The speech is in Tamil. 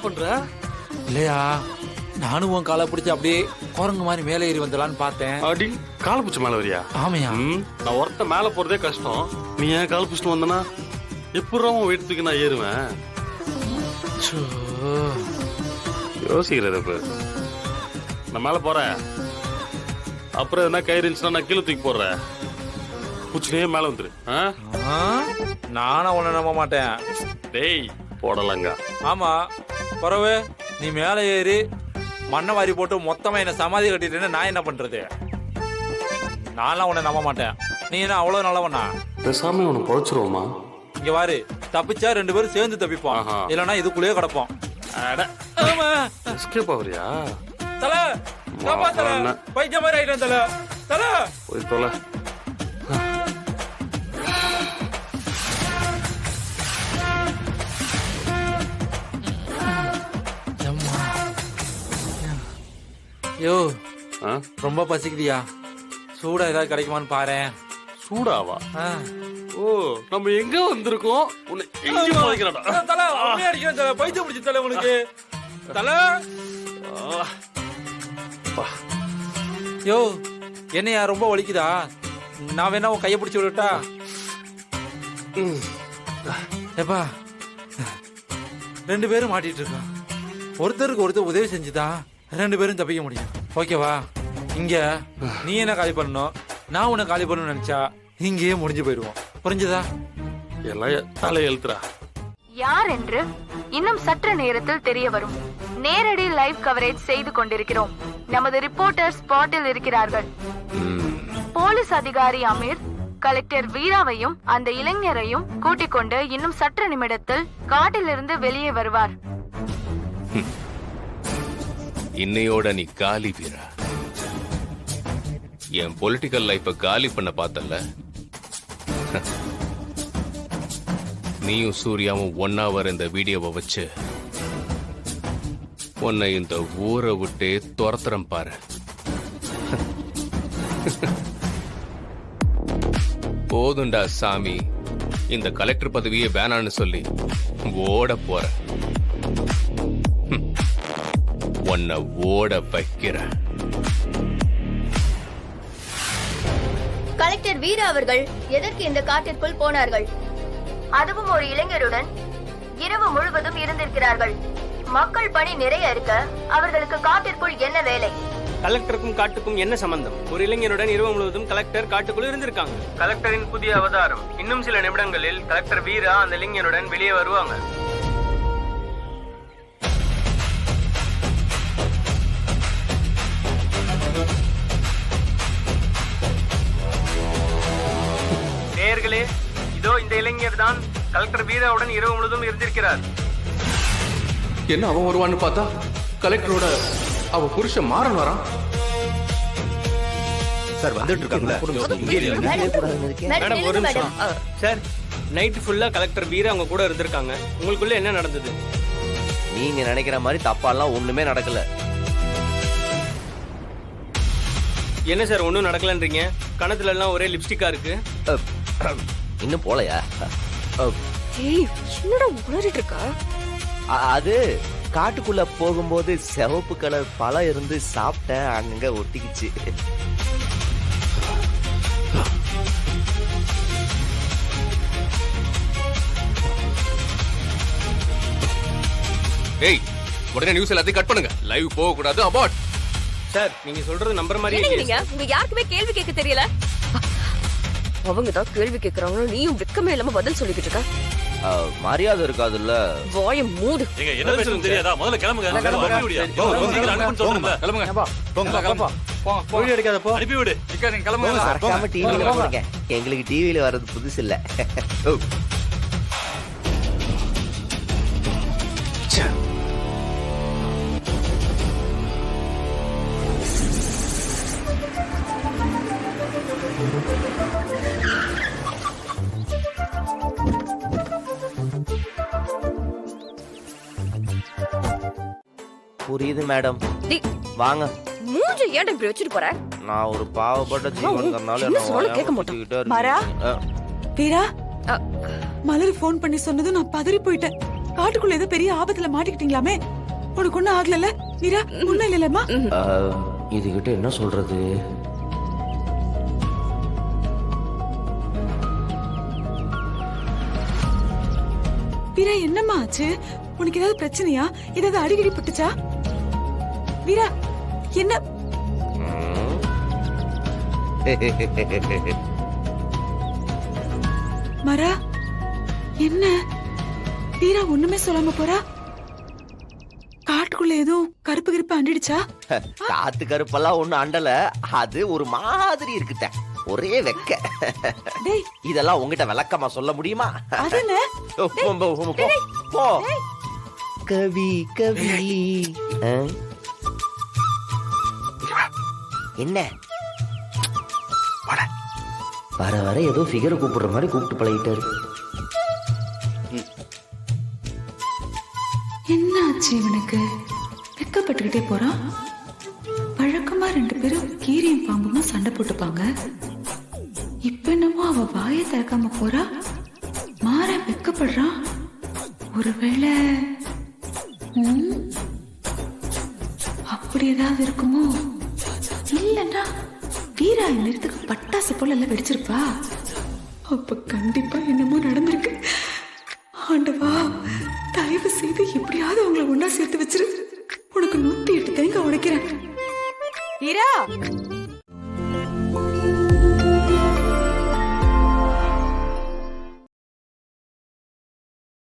பண்ற? இல்லையா, நானும் உன் காலை பிடிச்சி அப்படியே குரங்கு மாதிரி மேலே ஏறி வந்தலான்னு பார்த்தேன். அடி காலை பிடிச்ச மேல வரியா? ஆமையா? நான் ஒருத்த மேல போறதே கஷ்டம். நீ ஏன் காலை பிடிச்சிட்டு வந்தனா எப்படா உன் வீட்டுக்கு நான் ஏறுவேன்? யோசிக்கிறத நான் மேல போறேன். அப்புறம் என்ன கயிறு இருந்துச்சுன்னா நான் கீழே தூக்கி போடுறேன். பூச்சினே மேல வந்துரு. நானும் உன்னை நம்ப மாட்டேன். டேய் போடலங்க. ஆமா பறவை, நீ மேலே ஏறி மண்ணை வாரி போட்டு மொத்தமா என்ன சமாதி கட்டிட்டேன்னு நான் என்ன பண்றது? நான்லாம் உன்னை நம்ப மாட்டேன். நீ என்ன அவ்வளவு நல்லவனா? பேசாம உன்னை பொழைச்சிருவோமா? இங்க வாரு, தப்பிச்சா 2 பேரும் சேர்ந்து தப்பிப்போம், இல்லைன்னா இதுக்குள்ளேயே கிடப்போம். எஸ்கேப் ஆவறியா? தல காப்பாத்தல, பைத்தியம் மாதிரி ஆயிட்டேன் தல. தல போய் தொலை. யோ ரொம்ப பசிக்குதியா? சூடா ஏதாவது கிடைக்குமான்னு பாரு. சூடாவா? ஓ, நம்ம எங்க வந்திருக்கோம்? உன்னை எங்க போய்க்கிறடா? தல அப்படியே அடிக்கிறேன் தல, பைத்தியம் பிடிச்ச தல உனக்கு. தல யோ, என்னையா ரொம்ப வலிக்குதா? நான் வேணா உன் கையை பிடிச்சி விடட்டா? ஏப்பா, 2 பேரும் மாட்டிட்டு இருக்கோம். ஒருத்தருக்கு ஒருத்தர் உதவி செஞ்சுதான் 2 பேரும் தப்பிக்க முடியும். ஓகேவா? இங்க நீ என்ன காலி பண்ணணும், நான் உன்னை காலி பண்ணணும்னு நினைச்சா இங்கேயே முடிஞ்சு போயிடுவோம். புரிஞ்சுதா? எல்லாம் தலை எழுத்துறா. யார் என்று இன்னும் சற்று நேரத்தில் தெரிய வரும். நேரடி லைவ் கவரேஜ் செய்து கொண்டிருக்கிறோம். நமது ரிப்போர்ட்டர் ஸ்பாட்டில் இருக்கிறார்கள். போலீஸ் அதிகாரி அமீர் கலெக்டர் வீராவையும் அந்த இளைஞரையும் கூட்டிக் கொண்டு இன்னும் சற்று நிமிடத்தில் காட்டிலிருந்து வெளியே வருவார். இன்னையோட நீ காலி வீரா. என் பொலிட்டிக்கல் லைஃப காலி பண்ண பார்த்தல. நீயும் சூர்யாவும் ஒன்னா வர இந்த வீடியோவை வச்சு உன்னை இந்த ஊரை விட்டே துரத்துறம் பாரு. போதுண்டா சாமி, இந்த கலெக்டர் பதவியே வேணான்னு சொல்லி ஓட போற. உன்னை ஓட வைக்கிற. கலெக்டர் வீரா அவர்கள் எதற்கு இந்த காட்டிற்குள் போனார்கள்? அதுவும் ஒரு இளைஞருடன் இரவு முழுவதும் இருந்திருக்கிறார்கள். மக்கள் பணி நிறைய இருக்க அவர்களுக்கு காட்டிற்குள் என்ன வேலை? கலெக்டருக்கும் காட்டுக்கும் என்ன சம்பந்தம்? ஒரு இளைஞருடன் இரவு முழுவதும் கலெக்டர் காட்டுக்குள் இருந்திருக்காங்க. கலெக்டரின் புதிய அவதாரம். இன்னும் சில நிமிடங்களில் கலெக்டர் வீரா அந்த இளைஞருடன் வெளியே வருவாங்க. நேயர்களே, இதோ இந்த இளைஞர் தான் கலெக்டர் வீராவுடன் இரவு முழுவதும் இருந்திருக்கிறார். என்ன அவன் வருவான்னு பார்த்தா கலெக்டரோட அவ புருஷன் மாறன் வரான். சார் வந்துட்டு இருக்காங்களா? மேடம் ஒரு நிமிஷம் சார். நைட் ஃபுல்லா கலெக்டர் வீரா அவங்க கூட இருந்திருக்காங்க. உங்களுக்குள்ள என்ன நடந்தது? நீங்க நினைக்கிற மாதிரி தப்பாலாம் ஒண்ணுமே நடக்கல. என்ன சார் ஒன்னும் நடக்கலன்றீங்க? கணத்துல எல்லாம் ஒரே லிப்ஸ்டிக்கா இருக்கு. இன்னும் போலையா? என்னடா உளறிட்டு இருக்கா? அது காட்டுக்குள்ள போகும்போது சிவப்பு கலர் பழம் இருந்து சாப்பிட்டேன், அங்கங்க ஒட்டிக்கிச்சு. ஏய், உடனே நியூஸ் எல்லாத்தையும் கட் பண்ணுங்க. லைவ் போக கூடாது. அபார்ட். சார் நீங்க சொல்றது நம்புற மாதிரி நீங்க உங்க யாருக்குமே கேள்வி கேட்க தெரியல. அவங்க தான் கேள்வி கேட்கறாங்க, நீயும் வெக்கமே இல்லாம பதில் சொல்லிக்கிட்டு இருக்க. மரியாதை இருக்காதுல்ல. வாயை மூடு. நீங்க என்ன பேசுறது தெரியாதா? முதல்ல கிளம்புங்க. போய் அடிக்காத போ. அனுப்பி விடு. மறக்காம டிவில போடுங்க. எங்களுக்கு டிவில வர்றது புதுசு இல்ல. புரியுது மேடம், வாங்க. மூஞ்சி ஏன்டா இப்படி வச்சிட்டு போற? நான் ஒரு பாவப்பட்ட ஜீவன்கறனால என்ன சொல்ல கேட்க மாட்டேன். மாறா வீரா, மலர் போன் பண்ணி சொன்னதும் நான் பதறி போயிட்டேன். காட்டுக்குள்ள ஏதோ பெரிய ஆபத்துல மாட்டிக்கிட்டீங்களாமே, உனக்கு ஒண்ணும் ஆகல வீரா? ஒண்ணும் இல்லம்மா? இதுகிட்ட என்ன சொல்றது? வீரா என்னம்மா ஆச்சு? உனக்கு ஏதாவது பிரச்சனையா? ஏதாவது அடிக்கடி பட்டுச்சா? வீரா என்ன? மரா என்ன? வீரா ஒண்ணுமே சொல்லாம போறா? காட்டுக்குள்ள ஏதோ கருப்பு கருப்பு அண்டிடுச்சா? காத்து கருப்பெல்லாம் ஒண்ணு அண்டல, அது ஒரு மாதிரி இருக்குத, ஒரே வெக்க. டேய் இதெல்லாம் உங்ககிட்ட விளக்கமா சொல்ல முடியுமா? அதென்ன? போ. கவி கவி என்ன வர வர ஏதோ ஃபிகரை கூப்பிடுற மாதிரி கூப்பிட்டு பழகிட்டாரு. என்ன ஆச்சு இவனுக்கு? வெக்கப்பட்டுக்கிட்டே போறான். வழக்கமா 2 பேரும் கீரியும் பாம்புமா சண்டை போட்டுப்பாங்க. இப்ப என்னமோ அவ வாயை திறக்காம போறா, மாற வெக்கப்படுறான். ஒருவேளை அப்படி ஏதாவது இருக்குமோ? இல்லன்னா வீரா நேரத்துக்கு பட்டாசு போல எல்லாம் வெடிச்சிருப்பா. அப்ப கண்டிப்பா என்னமோ நடந்திருக்கு. ஆண்டவா, தயவு செய்து எப்படியாவது அவங்களை ஒன்னா சேர்த்து வச்சிரு. உனக்கு 108 தேங்காய் உடைக்கிறேன். வீரா